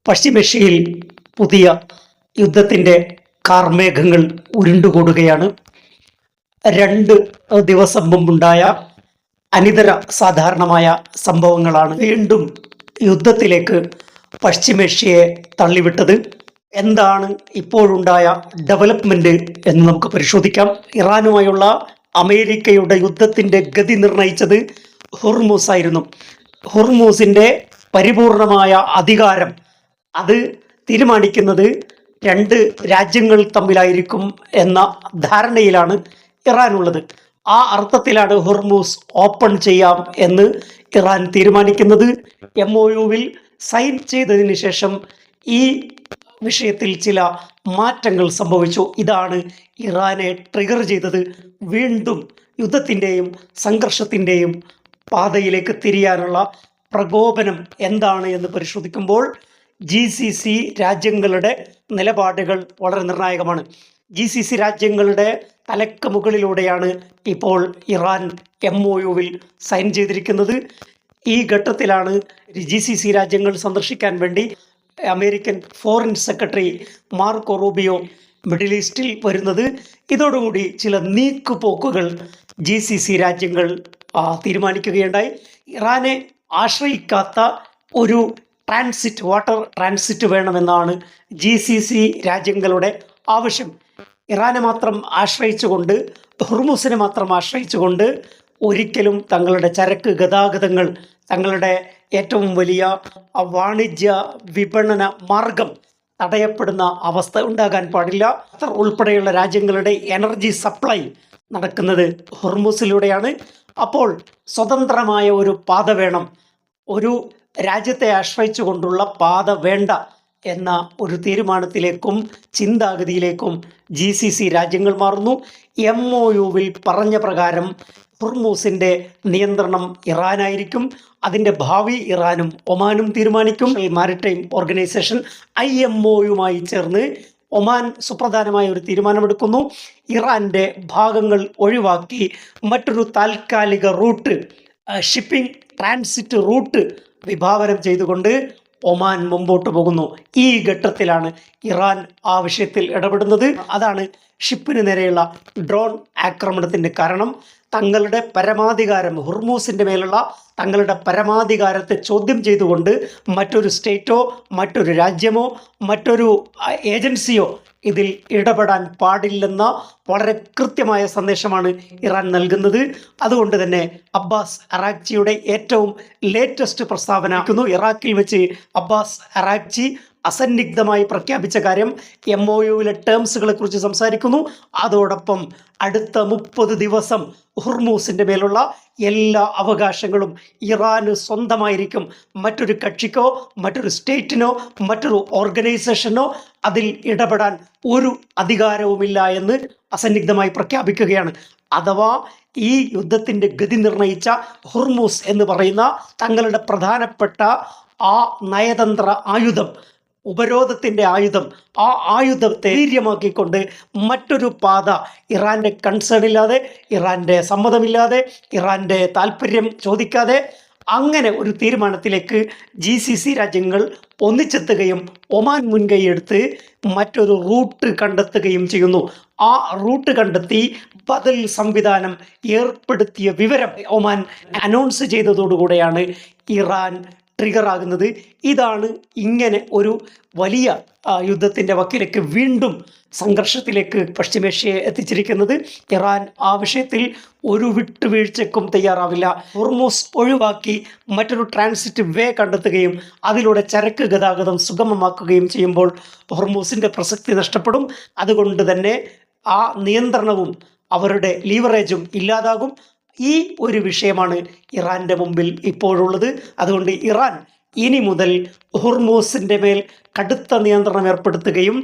പശ്ചിമേഷ്യയിൽ പുതിയ യുദ്ധത്തിൻ്റെ കാർമേഘങ്ങൾ ഉരുണ്ടുകൂടുകയാണ്. 2 ദിവസം മുമ്പുണ്ടായ അനിതര സാധാരണമായ സംഭവങ്ങളാണ് വീണ്ടും യുദ്ധത്തിലേക്ക് പശ്ചിമേഷ്യയെ തള്ളിവിട്ടത്. എന്താണ് ഇപ്പോഴുണ്ടായ ഡെവലപ്മെന്റ് എന്ന് നമുക്ക് പരിശോധിക്കാം. ഇറാനുമായുള്ള അമേരിക്കയുടെ യുദ്ധത്തിൻ്റെ ഗതി നിർണയിച്ചത് ഹുർമുസ് ആയിരുന്നു. ഹുർമുസിൻ്റെ പരിപൂർണമായ അധികാരം അത് തീരുമാനിക്കുന്നത് 2 രാജ്യങ്ങൾ തമ്മിലായിരിക്കും എന്ന ധാരണയിലാണ് ഇറാനുള്ളത്. ആ അർത്ഥത്തിലാണ് ഹുർമുസ് ഓപ്പൺ ചെയ്യാം എന്ന് ഇറാൻ തീരുമാനിക്കുന്നത്. MOUവിൽ സൈൻ ചെയ്തതിന് ശേഷം ഈ വിഷയത്തിൽ ചില മാറ്റങ്ങൾ സംഭവിച്ചു. ഇതാണ് ഇറാനെ ട്രിഗർ ചെയ്തത്. വീണ്ടും യുദ്ധത്തിൻ്റെയും സംഘർഷത്തിൻ്റെയും പാതയിലേക്ക് തിരിയാനുള്ള പ്രകോപനം എന്താണ് എന്ന് പരിശോധിക്കുമ്പോൾ GCC രാജ്യങ്ങളുടെ നിലപാടുകൾ വളരെ നിർണായകമാണ്. GCC രാജ്യങ്ങളുടെ തലക്ക് മുകളിലൂടെയാണ് ഇപ്പോൾ ഇറാൻ MOUവിൽ സൈൻ ചെയ്തിരിക്കുന്നത്. ഈ ഘട്ടത്തിലാണ് GCC രാജ്യങ്ങൾ സന്ദർശിക്കാൻ വേണ്ടി American foreign secretary Marco Rubio Middle ഈസ്റ്റിൽ വരുന്നത്. ഇതോടുകൂടി ചില നീക്കുപോക്കുകൾ GCC രാജ്യങ്ങൾ തീരുമാനിക്കുകയുണ്ടായി. ഇറാനെ ആശ്രയിക്കാത്ത ഒരു വാട്ടർ ട്രാൻസിറ്റ് വേണമെന്നാണ് GCC രാജ്യങ്ങളുടെ ആവശ്യം. ഇറാനെ മാത്രം ആശ്രയിച്ചുകൊണ്ട്, ഹുർമുസിനെ മാത്രം ആശ്രയിച്ചുകൊണ്ട് ഒരിക്കലും തങ്ങളുടെ ചരക്ക് ഗതാഗതങ്ങൾ, തങ്ങളുടെ ഏറ്റവും വലിയ വാണിജ്യ വിപണന മാർഗം തടയപ്പെടുന്ന അവസ്ഥ ഉണ്ടാകാൻ പാടില്ല. ഖത്തർ ഉൾപ്പെടെയുള്ള രാജ്യങ്ങളുടെ എനർജി സപ്ലൈ നടക്കുന്നത് ഹുർമുസിലൂടെയാണ്. അപ്പോൾ സ്വതന്ത്രമായ ഒരു പാത വേണം, ഒരു രാജ്യത്തെ ആശ്രയിച്ചുകൊണ്ടുള്ള പാത വേണ്ട എന്ന ഒരു തീരുമാനത്തിലേക്കും ചിന്താഗതിയിലേക്കും GCC രാജ്യങ്ങൾ മാറുന്നു. MOUവിൽ പറഞ്ഞ പ്രകാരം ഹുർമുസിൻ്റെ നിയന്ത്രണം ഇറാനായിരിക്കും. അതിൻ്റെ ഭാവി ഇറാനും ഒമാനും തീരുമാനിക്കും. മാരിടൈം ഓർഗനൈസേഷൻ IMOയുമായി ചേർന്ന് ഒമാൻ സുപ്രധാനമായ ഒരു തീരുമാനമെടുക്കുന്നു. ഇറാൻ്റെ ഭാഗങ്ങൾ ഒഴിവാക്കി മറ്റൊരു താൽക്കാലിക റൂട്ട്, ഷിപ്പിംഗ് ട്രാൻസിറ്റ് റൂട്ട് വിഭാവനം ചെയ്തുകൊണ്ട് ഒമാൻ മുമ്പോട്ട് പോകുന്നു. ഈ ഘട്ടത്തിലാണ് ഇറാൻ ആ വിഷയത്തിൽ ഇടപെടുന്നത്. അതാണ് ഷിപ്പിന് നേരെയുള്ള ഡ്രോൺ ആക്രമണത്തിൻ്റെ കാരണം. തങ്ങളുടെ പരമാധികാരം, ഹുർമുസിൻ്റെ മേലുള്ള തങ്ങളുടെ പരമാധികാരത്തെ ചോദ്യം ചെയ്തുകൊണ്ട് മറ്റൊരു സ്റ്റേറ്റോ മറ്റൊരു രാജ്യമോ മറ്റൊരു ഏജൻസിയോ ഇതിൽ ഇടപെടാൻ പാടില്ലെന്ന വളരെ കൃത്യമായ സന്ദേശമാണ് ഇറാൻ നൽകുന്നത്. അതുകൊണ്ട് തന്നെ അബ്ബാസ് അറാക്ചിയുടെ ഏറ്റവും ലേറ്റസ്റ്റ് പ്രസ്താവന, ഇറാഖിൽ വെച്ച് അബ്ബാസ് അറാക്ചി അസന്നിഗ്ധമായി പ്രഖ്യാപിച്ച കാര്യം MOUവിലെ ടേംസുകളെ കുറിച്ച് സംസാരിക്കുന്നു. അതോടൊപ്പം അടുത്ത 30 ദിവസം ഹുർമുസിൻ്റെ മേലുള്ള എല്ലാ അവകാശങ്ങളും ഇറാന് സ്വന്തമായിരിക്കും. മറ്റൊരു കക്ഷിക്കോ മറ്റൊരു സ്റ്റേറ്റിനോ മറ്റൊരു ഓർഗനൈസേഷനോ അതിൽ ഇടപെടാൻ ഒരു അധികാരവുമില്ല എന്ന് അസന്നിഗ്ധമായി പ്രഖ്യാപിക്കുകയാണ്. അഥവാ ഈ യുദ്ധത്തിൻ്റെ ഗതി നിർണയിച്ച ഹുർമുസ് എന്ന് പറയുന്ന തങ്ങളുടെ പ്രധാനപ്പെട്ട ആ നയതന്ത്ര ആയുധം, ഉപരോധത്തിൻ്റെ ആയുധം, ആ ആയുധത്തെ ധൈര്യമാക്കിക്കൊണ്ട് മറ്റൊരു പാത ഇറാൻ്റെ കൺസേൺ ഇല്ലാതെ, ഇറാൻ്റെ സമ്മതമില്ലാതെ, ഇറാൻ്റെ താല്പര്യം ചോദിക്കാതെ അങ്ങനെ ഒരു തീരുമാനത്തിലേക്ക് GCC രാജ്യങ്ങൾ ഒന്നിച്ചെത്തുകയും ഒമാൻ മുൻകൈയെടുത്ത് മറ്റൊരു റൂട്ട് കണ്ടെത്തുകയും ചെയ്യുന്നു. ആ റൂട്ട് കണ്ടെത്തി ബദൽ സംവിധാനം ഏർപ്പെടുത്തിയ വിവരം ഒമാൻ അനൗൺസ് ചെയ്തതോടുകൂടെയാണ് ഇറാൻ ട്രിഗർ ആകുന്നത്. ഇതാണ് ഇങ്ങനെ ഒരു വലിയ യുദ്ധത്തിൻ്റെ വക്കിലേക്ക്, വീണ്ടും സംഘർഷത്തിലേക്ക് പശ്ചിമേഷ്യയെ എത്തിച്ചിരിക്കുന്നത്. ഇറാൻ ആ വിഷയത്തിൽ ഒരു വിട്ടുവീഴ്ചയ്ക്കും തയ്യാറാവില്ല. ഹുർമുസ് ഒഴിവാക്കി മറ്റൊരു ട്രാൻസിറ്റ് വേ കണ്ടെത്തുകയും അതിലൂടെ ചരക്ക് ഗതാഗതം സുഗമമാക്കുകയും ചെയ്യുമ്പോൾ ഹുർമുസിൻ്റെ പ്രസക്തി നഷ്ടപ്പെടും. അതുകൊണ്ട് തന്നെ ആ നിയന്ത്രണവും അവരുടെ ലീവറേജും ഇല്ലാതാകും. ഈ ഒരു വിഷയമാണ് ഇറാൻ്റെ മുമ്പിൽ ഇപ്പോഴുള്ളത്. അതുകൊണ്ട് ഇറാൻ ഇനി മുതൽ ഹുർമുസിൻ്റെ മേൽ കടുത്ത നിയന്ത്രണം ഏർപ്പെടുത്തുകയും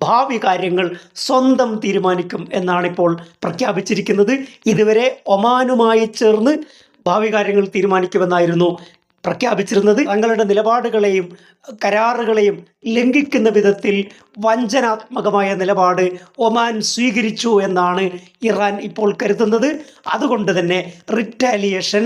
ഭാവി കാര്യങ്ങൾ സ്വന്തം തീരുമാനിക്കും എന്നാണിപ്പോൾ പ്രഖ്യാപിച്ചിരിക്കുന്നത്. ഇതുവരെ ഒമാനുമായി ചേർന്ന് ഭാവി കാര്യങ്ങൾ തീരുമാനിക്കുമെന്നായിരുന്നു പ്രഖ്യാപിച്ചിരുന്നത്. തങ്ങളുടെ നിലപാടുകളെയും കരാറുകളെയും ലംഘിക്കുന്ന വിധത്തിൽ വഞ്ചനാത്മകമായ നിലപാട് ഒമാൻ സ്വീകരിച്ചു എന്നാണ് ഇറാൻ ഇപ്പോൾ കരുതുന്നത്. അതുകൊണ്ട് തന്നെ റിറ്റാലിയേഷൻ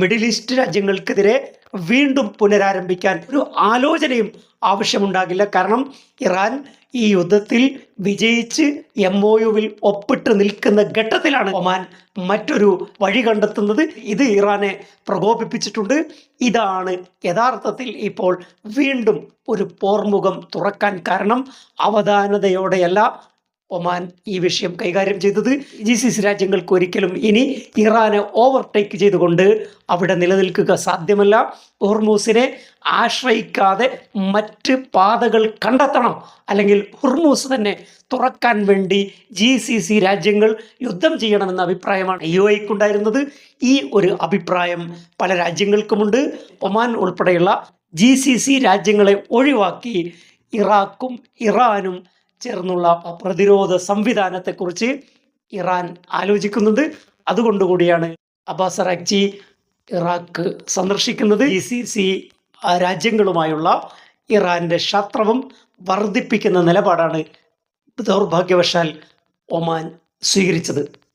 മിഡിൽ ഈസ്റ്റ് രാജ്യങ്ങൾക്കെതിരെ വീണ്ടും പുനരാരംഭിക്കാൻ ഒരു ആലോചനയും ആവശ്യമുണ്ടാകില്ല. കാരണം ഇറാൻ ഈ യുദ്ധത്തിൽ വിജയിച്ച് MOUവിൽ ഒപ്പിട്ട് നിൽക്കുന്ന ഘട്ടത്തിലാണ് ഒമാൻ മറ്റൊരു വഴി കണ്ടെത്തുന്നത്. ഇത് ഇറാനെ പ്രകോപിപ്പിച്ചിട്ടുണ്ട്. ഇതാണ് യഥാർത്ഥത്തിൽ ഇപ്പോൾ വീണ്ടും ഒരു പോർമുഖം തുറക്കാൻ കാരണം. അവധാനതയോടെയല്ല ഒമാൻ ഈ വിഷയം കൈകാര്യം ചെയ്തത്. GCC രാജ്യങ്ങൾക്ക് ഒരിക്കലും ഇനി ഇറാനെ ഓവർടേക്ക് ചെയ്തുകൊണ്ട് അവിടെ നിലനിൽക്കുക സാധ്യമല്ല. ഹോർമൂസിനെ ആശ്രയിക്കാതെ മറ്റ് പാതകൾ കണ്ടെത്തണം, അല്ലെങ്കിൽ ഹോർമൂസ് തന്നെ തുറക്കാൻ വേണ്ടി GCC രാജ്യങ്ങൾ യുദ്ധം ചെയ്യണമെന്ന അഭിപ്രായമാണ് UAEക്കുണ്ടായിരുന്നത്. ഈ ഒരു അഭിപ്രായം പല രാജ്യങ്ങൾക്കുമുണ്ട്. ഒമാൻ ഉൾപ്പെടെയുള്ള GCC രാജ്യങ്ങളെ ഒഴിവാക്കി ഇറാഖും ഇറാനും ചേർന്നുള്ള പ്രതിരോധ സംവിധാനത്തെക്കുറിച്ച് ഇറാൻ ആലോചിക്കുന്നുണ്ട്. അതുകൊണ്ടുകൂടിയാണ് അബ്ബാസ് അറാഗ്ചി ഇറാഖ് സന്ദർശിക്കുന്നത്. GCC രാജ്യങ്ങളുമായുള്ള ഇറാന്റെ ശത്രുവും വർദ്ധിപ്പിക്കുന്ന നിലപാടാണ് ദൗർഭാഗ്യവശാൽ ഒമാൻ സ്വീകരിച്ചത്.